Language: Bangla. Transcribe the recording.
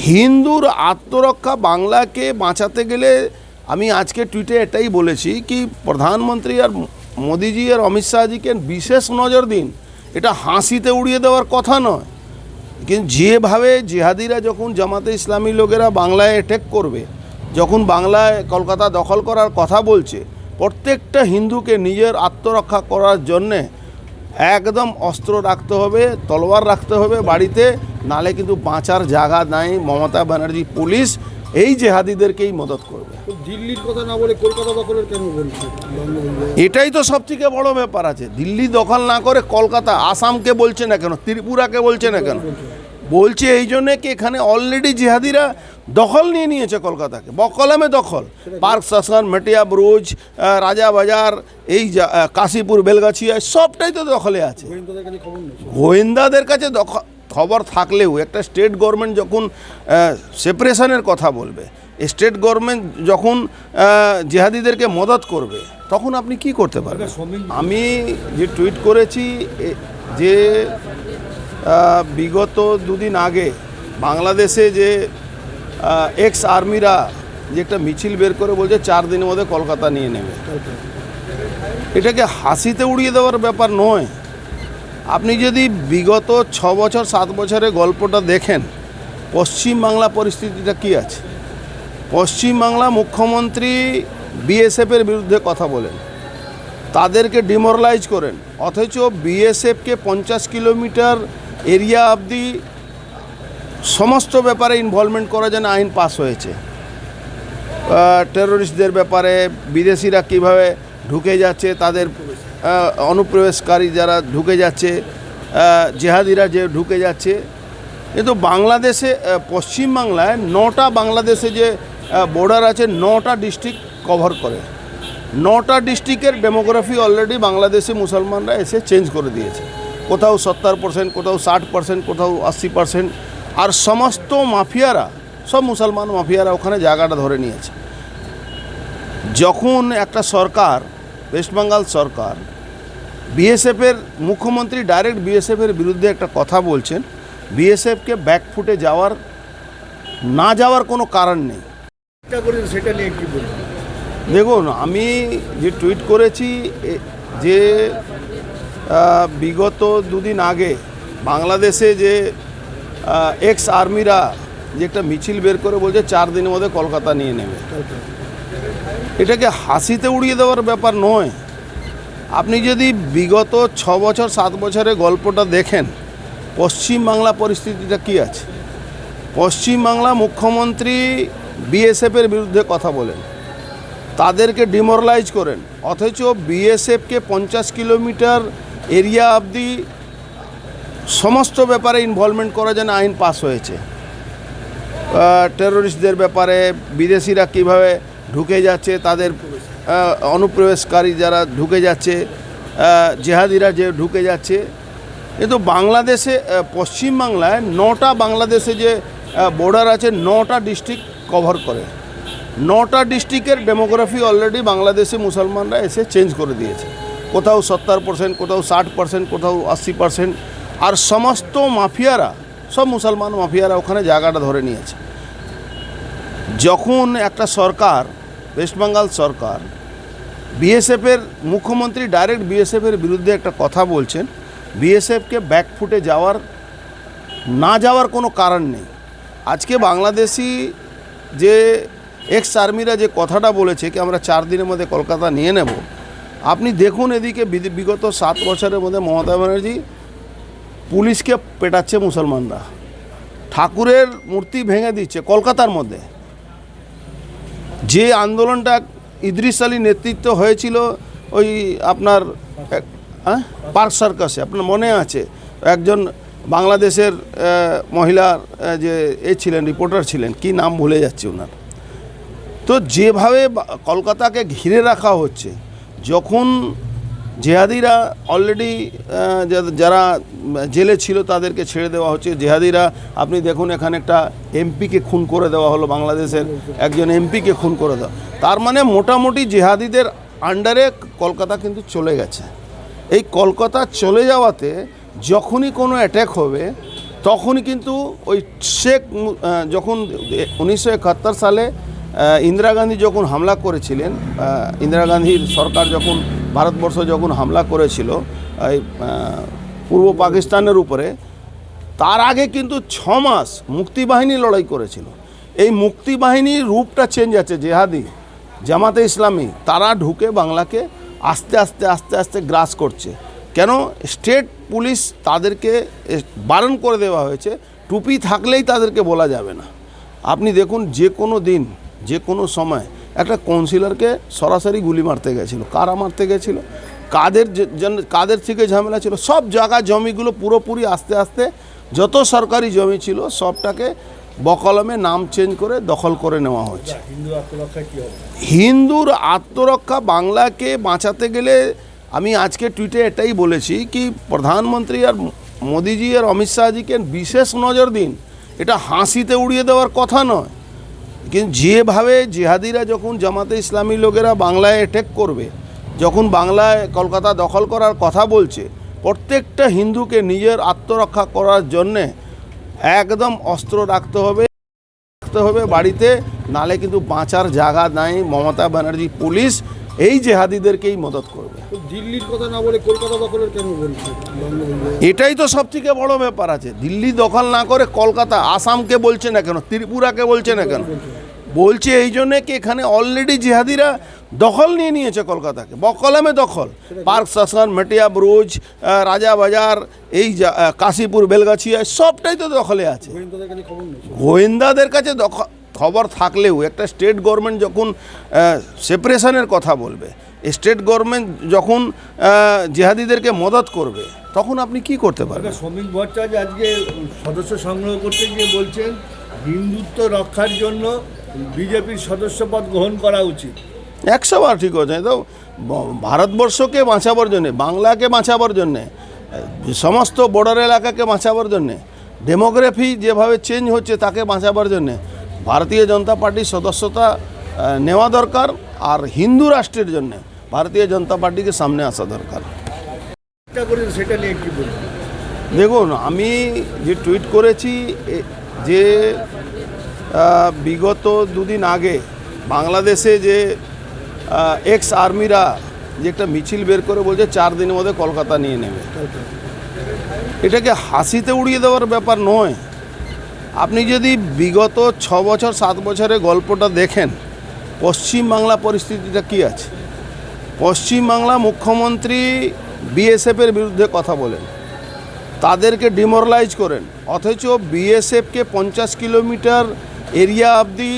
হিন্দুর আত্মরক্ষা বাংলাকে বাঁচাতে গেলে আমি আজকে টুইটে এটাই বলেছি কি প্রধানমন্ত্রী আর মোদিজি আর অমিত শাহজিকে বিশেষ নজর দিন। এটা হাসিতে উড়িয়ে দেওয়ার কথা নয়, কিন্তু যেভাবে জিহাদিরা যখন জামাতে ইসলামী লোকেরা বাংলায় অ্যাটাক করবে, যখন বাংলায় কলকাতা দখল করার কথা বলছে, প্রত্যেকটা হিন্দুকে নিজের আত্মরক্ষা করার জন্যে একদম অস্ত্র রাখতে হবে, তলোয়ার রাখতে হবে বাড়িতে, নালে কিন্তু বাঁচার জায়গা নাই। মমতা ব্যানার্জি পুলিশ এই জেহাদিদেরকেই মদত করবে। দিল্লির কথা না বলে কলকাতা দখলের কেন বলছে? এটাই তো সব থেকে বড় ব্যাপার আছে। দিল্লি দখল না করে কলকাতা, আসামকে বলছে না কেন, ত্রিপুরাকে বলছে না কেন? বলছে এই জন্যে কি এখানে অলরেডি জিহাদিরা দখল নিয়ে নিয়েছে কলকাতাকে, বকলমে দখল। পার্ক স্টেশন, মেটিয়া ব্রুজ, রাজাবাজার, এই কাশীপুর, বেলগাছিয়া সবটাই তো দখলে আছে। গোয়েন্দাদের কাছে খবর থাকলেও একটা স্টেট গভর্নমেন্ট যখন সেপারেশনের কথা বলবে, স্টেট গভর্নমেন্ট যখন জিহাদিদেরকে মদত করবে, তখন আপনি কি করতে পারবেন? আমি যে টুইট করেছি যে বিগত দুদিন আগে বাংলাদেশে যে এক্স আর্মিরা যে একটা মিছিল বের করে বলছে 4 দিনের মধ্যে কলকাতা নিয়ে নেবে, এটাকে হাসিতে উড়িয়ে দেওয়ার ব্যাপার নয়। আপনি যদি বিগত 6 বছর 7 বছরের গল্পটা দেখেন, পশ্চিমবাংলা পরিস্থিতিটা কী আছে। পশ্চিমবাংলা মুখ্যমন্ত্রী বিএসএফের বিরুদ্ধে কথা বলেন, তাদেরকে ডিমোরালাইজ করেন, অথচ বিএসএফকে 50 কিলোমিটার এরিয়া অবধি সমস্ত ব্যাপারে ইনভলভমেন্ট করার জন্য আইন পাস হয়েছে। টেররিস্টদের ব্যাপারে, বিদেশিরা কিভাবে ঢুকে যাচ্ছে, তাদের অনুপ্রবেশকারী যারা ঢুকে যাচ্ছে, জেহাদিরা যে ঢুকে যাচ্ছে। কিন্তু বাংলাদেশে, পশ্চিমবাংলায় 9টা বাংলাদেশে যে বর্ডার আছে, 9টা ডিস্ট্রিক্ট কভার করে। 9টা ডিস্ট্রিক্টের ডেমোগ্রাফি অলরেডি বাংলাদেশে মুসলমানরা এসে চেঞ্জ করে দিয়েছে। কোথাও 70%, কোথাও 60%, কোথাও 80%। আর সমস্ত মাফিয়ারা, সব মুসলমান মাফিয়ারা ওখানে জায়গাটা ধরে নিয়েছে। যখন একটা সরকার, ওয়েস্ট বেঙ্গল সরকার, বিএসএফের মুখ্যমন্ত্রী ডাইরেক্ট বিএসএফের বিরুদ্ধে একটা কথা বলছেন, বিএসএফকে ব্যাকফুটে না যাওয়ার কোনো কারণ নেই। সেটা নিয়ে কি বলবেন? দেখুন, আমি যে টুইট করেছি যে বিগত দুদিন আগে বাংলাদেশে যে এক্স আর্মিরা যে একটা মিছিল বের করে বলছে 4 দিনের মধ্যে কলকাতা নিয়ে নেবে, এটাকে হাসিতে উড়িয়ে দেওয়ার ব্যাপার নয়। আপনি যদি বিগত 6 বছর 7 বছরের গল্পটা দেখেন, পশ্চিমবাংলা পরিস্থিতিটা কী আছে। পশ্চিমবাংলা মুখ্যমন্ত্রী বিএসএফের বিরুদ্ধে কথা বলেন, তাদেরকে ডিমোরালাইজ করেন, অথচ বিএসএফকে 50 কিলোমিটার এরিয়া অবধি সমস্ত ব্যাপারে ইনভলভমেন্ট করার জন্য আইন পাস হয়েছে। টেররিস্টদের ব্যাপারে, বিদেশিরা কিভাবে ঢুকে যাচ্ছে, তাদের অনুপ্রবেশকারী যারা ঢুকে যাচ্ছে, জেহাদিরা যে ঢুকে যাচ্ছে। কিন্তু বাংলাদেশে, পশ্চিমবাংলায় 9টা বাংলাদেশে যে বর্ডার আছে, 9টা ডিস্ট্রিক্ট কভার করে। 9টা ডিস্ট্রিক্টের ডেমোগ্রাফি অলরেডি বাংলাদেশে মুসলমানরা এসে চেঞ্জ করে দিয়েছে। কোথাও 70%, কোথাও 60%, কোথাও 80%। আর সমস্ত মাফিয়ারা, সব মুসলমান মাফিয়ারা ওখানে জায়গাটা ধরে নিয়েছে। যখন একটা সরকার, ওয়েস্ট বেঙ্গল সরকার, বিএসএফের মুখ্যমন্ত্রী ডাইরেক্ট বিএসএফের বিরুদ্ধে একটা কথা বলছেন, বিএসএফকে ব্যাকফুটে না যাওয়ার কোনো কারণ নেই। আজকে বাংলাদেশি যে এক্স আর্মিরা যে কথাটা বলেছে কি আমরা 4 দিনের মধ্যে কলকাতা নিয়ে নেব, আপনি দেখুন এদিকে বিগত 7 বছরের মধ্যে মমতা ব্যানার্জি পুলিশকে পেটাচ্ছে মুসলমানরা, ঠাকুরের মূর্তি ভেঙে দিচ্ছে কলকাতার মধ্যে। যে আন্দোলনটা ইদ্রিস আলী নেতৃত্ব হয়েছিল ওই আপনার পার্ক সার্কাসে, আপনার মনে আছে, একজন বাংলাদেশের মহিলার যে ছিলেন, রিপোর্টার ছিলেন, কি নাম ভুলে যাচ্ছে ওনার। তো যেভাবে কলকাতাকে ঘিরে রাখা হচ্ছে, যখন জেহাদিরা অলরেডি যারা জেলে ছিল তাদেরকে ছেড়ে দেওয়া হচ্ছে, জেহাদিরা আপনি দেখুন এখানে একটা এমপিকে খুন করে দেওয়া হলো, বাংলাদেশের একজন এমপিকে খুন করে দেওয়া। তার মানে মোটামুটি জেহাদিদের আন্ডারে কলকাতা কিন্তু চলে গেছে। এই কলকাতা চলে যাওয়াতে যখনই কোনো অ্যাট্যাক হবে, তখনই কিন্তু ওই যখন 1971 সালে ইন্দিরা গান্ধী যখন হামলা করেছিলেন, ইন্দিরা গান্ধীর সরকার যখন ভারতবর্ষ যখন হামলা করেছিল এই পূর্ব পাকিস্তানের উপরে, তার আগে কিন্তু 6 মাস মুক্তিবাহিনী লড়াই করেছিল। এই মুক্তিবাহিনীর রূপটা চেঞ্জ আছে, জেহাদি জামাতে ইসলামী তারা ঢুকে বাংলাকে আস্তে আস্তে আস্তে আস্তে গ্রাস করছে। কেন? স্টেট পুলিশ তাদেরকে বারণ করে দেওয়া হয়েছে, টুপি থাকলেই তাদেরকে বলা যাবে না। আপনি দেখুন, যে কোনো দিন যে কোনো সময় একটা কাউন্সিলরকে সরাসরি গুলি মারতে গেছিলো। কারা মারতে গেছিলো? কাদের থেকে ঝামেলা ছিল? সব জায়গা জমিগুলো পুরোপুরি আস্তে আস্তে যত সরকারি জমি ছিল সবটাকে বকলমে নাম চেঞ্জ করে দখল করে নেওয়া হচ্ছে। হিন্দু আত্মরক্ষা কী হবে? হিন্দুর আত্মরক্ষা বাংলাকে বাঁচাতে গেলে আমি আজকে টুইটে এটাই বলেছি কি প্রধানমন্ত্রী আর মোদিজি আর অমিত শাহজিকে বিশেষ নজর দিন। এটা হাসিতে উড়িয়ে দেওয়ার কথা নয়, কিন্তু যেভাবে জিহাদিরা যখন জামাতে ইসলামী লোকেরা বাংলায় অ্যাটাক করবে, যখন বাংলায় কলকাতা দখল করার কথা বলছে, প্রত্যেকটা হিন্দুকে নিজের আত্মরক্ষা করার জন্যে একদম অস্ত্র রাখতে হবে বাড়িতে, নালে কিন্তু বাঁচার জায়গা নাই। মমতা ব্যানার্জি পুলিশ এই জেহাদিদেরকেই মদত করবে। তো দিল্লির কথা না বলে কলকাতা দখলের কেন বলছে? এটাই তো সবথেকে বড় ব্যাপার আছে। দিল্লি দখল না করে কলকাতা, আসামকে বলছে না কেন, ত্রিপুরাকে বলছে না কেন? বলছে এই জন্যে কি এখানে অলরেডি জিহাদিরা দখল নিয়ে নিয়েছে কলকাতাকে, বকলমে দখল। পার্ক স্টেশন, মেটিয়া ব্রুজ, রাজা বাজার, এই কাশীপুর, বেলগাছিয়া সবটাই তো দখলে আছে। গোয়েন্দাদের কাছে খবর নেই। গোয়েন্দাদের কাছে খবর থাকলেও একটা স্টেট গভর্নমেন্ট যখন সেপারেশনের কথা বলবে, স্টেট গভর্নমেন্ট যখন জিহাদিদেরকে মদত করবে, তখন আপনি কি করতে পারবেন? শ্রমিক ভট্টাচার্য আজকে সদস্য সংগ্রহ করতে গিয়ে বলছেন হিন্দুত্ব রক্ষার জন্য বিজেপির সদস্যপদ গ্রহণ করা উচিত। 100 বার ঠিক হচ্ছে। তো ভারতবর্ষকে বাঁচাবার জন্যে, বাংলাকে বাঁচাবার জন্যে, সমস্ত বর্ডার এলাকাকে বাঁচাবার জন্যে, ডেমোগ্রাফি যেভাবে চেঞ্জ হচ্ছে তাকে বাঁচাবার জন্যে ভারতীয় জনতা পার্টির সদস্যতা নেওয়া দরকার। আর হিন্দু রাষ্ট্রের জন্যে ভারতীয় জনতা পার্টিকে সামনে আসা দরকার। সেটা নিয়ে কি বলবেন? দেখুন, আমি যে টুইট করেছি যে বিগত 2 দিন আগে বাংলাদেশে যে এক্স আর্মিরা যে একটা মিছিল বের করে বলছে 4 দিনের মধ্যে কলকাতা নিয়ে নেবে, এটাকে হাসিতে উড়িয়ে দেওয়ার ব্যাপার নয়। আপনি যদি বিগত 6 বছর 7 বছরের গল্পটা দেখেন, পশ্চিমবাংলা পরিস্থিতিটা কী আছে। পশ্চিমবাংলা মুখ্যমন্ত্রী বিএসএফের বিরুদ্ধে কথা বলেন, তাদেরকে ডিমোরালাইজ করেন, অথচ বিএসএফকে 50 কিলোমিটার এরিয়া অবধি